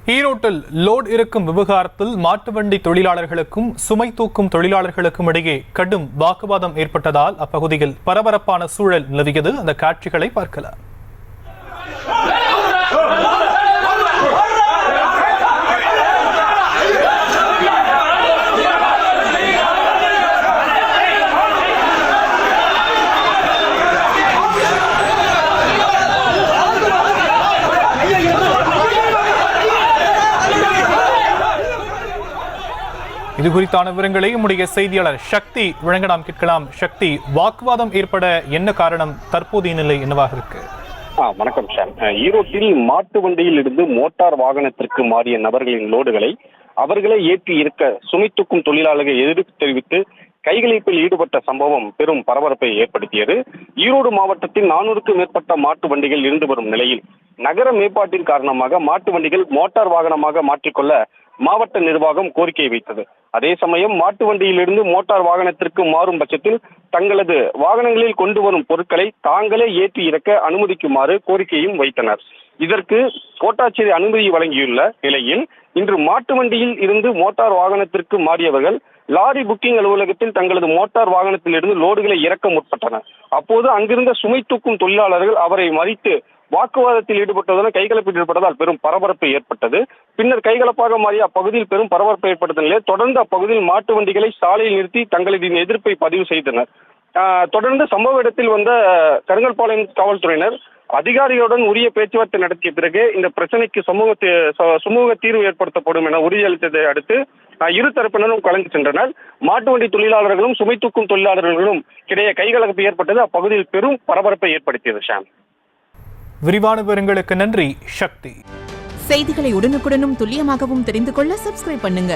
ஈரோட்டில் லோட் இருக்கும் விவகாரத்தில் மாட்டு வண்டி தொழிலாளர்களுக்கும் சுமை தூக்கும் தொழிலாளர்களுக்கும் இடையே கடும் வாக்குவாதம் ஏற்பட்டதால் அப்பகுதியில் பரபரப்பான சூழல் நிலவியது. அந்த காட்சிகளை பார்க்கலாம். இது குறித்தான விவரங்களை நம்முடைய செய்தியாளர் சக்தி வழங்க நாம் கேட்கலாம். சக்தி, வாக்குவாதம் ஏற்பட என்ன காரணம்? தற்போதைய நிலை என்னவாக இருக்கு? வணக்கம் சார். ஈரோட்டில் மாட்டு வண்டியில் இருந்து மோட்டார் வாகனத்திற்கு மாறிய நபர்களின் லோடுகளை அவர்களே ஏற்றி இருக்க சுமை தூக்கும் தொழிலாளர்கள் எதிர்ப்பு தெரிவித்து கைகலப்பில் ஈடுபட்ட சம்பவம் பெரும் பரபரப்பை ஏற்படுத்தியது. ஈரோடு மாவட்டத்தில் 400க்கும் மேற்பட்ட மாட்டு வண்டிகள் இருந்து வரும் நிலையில் நகர மேம்பாட்டின் காரணமாக மாட்டு வண்டிகள் மோட்டார் வாகனமாக மாற்றிக்கொள்ள மாவட்ட நிர்வாகம் கோரிக்கை வைத்தது. அதே சமயம் மாட்டு வண்டியிலிருந்து மோட்டார் வாகனத்திற்கு மாறும் பட்சத்தில் தங்களது வாகனங்களில் கொண்டு வரும் பொருட்களை தாங்களே ஏற்றி இறக்க அனுமதிக்குமாறு கோரிக்கையும் வைத்தனர். இதற்கு கோட்டாட்சியர் அனுமதி வழங்கியுள்ள நிலையில் இன்று மாட்டு வண்டியில் இருந்து மோட்டார் வாகனத்திற்கு மாறியவர்கள் லாரி புக்கிங் அலுவலகத்தில் தங்களது மோட்டார் வாகனத்தில் இருந்து லோடுகளை இறக்க முற்பட்டனர். அப்போது அங்கிருந்த சுமை தூக்கும் தொழிலாளர்கள் அவரை மறித்து வாக்குவாதத்தில் ஈடுபட்டதுடன் கைகலப்பில் ஈடுபட்டதால் பெரும் பரபரப்பு ஏற்பட்டது. பின்னர் கைகலப்பாக மாறிய அப்பகுதியில் பெரும் பரபரப்பு ஏற்பட்ட நிலையில் தொடர்ந்து அப்பகுதியில் மாட்டு வண்டிகளை சாலையில் நிறுத்தி தங்களது எதிர்ப்பை பதிவு செய்தனர். தொடர்ந்து சம்பவ இடத்தில் வந்த கருங்கல்பாளையம் காவல்துறையினர் அதிகாரிகளுடன் உரிய பேச்சுவார்த்தை நடத்திய பிறகு இந்த பிரச்சனைக்கு சுமூக தீர்வு ஏற்படுத்தப்படும் என உறுதியளித்ததை அடுத்து இரு தரப்பினரும் கலந்து சென்றனர். மாட்டு வண்டி தொழிலாளர்களும் சுமை தூக்கும் தொழிலாளர்களும் இடையே கைகலப்பு ஏற்பட்டது அப்பகுதியில் பெரும் பரபரப்பை ஏற்படுத்தியது. ஷாம், விரிவான விவரங்களுக்கு நன்றி சக்தி. செய்திகளை உடனுக்குடனும் துல்லியமாகவும் தெரிந்து கொள்ள சப்ஸ்கிரைப் பண்ணுங்க.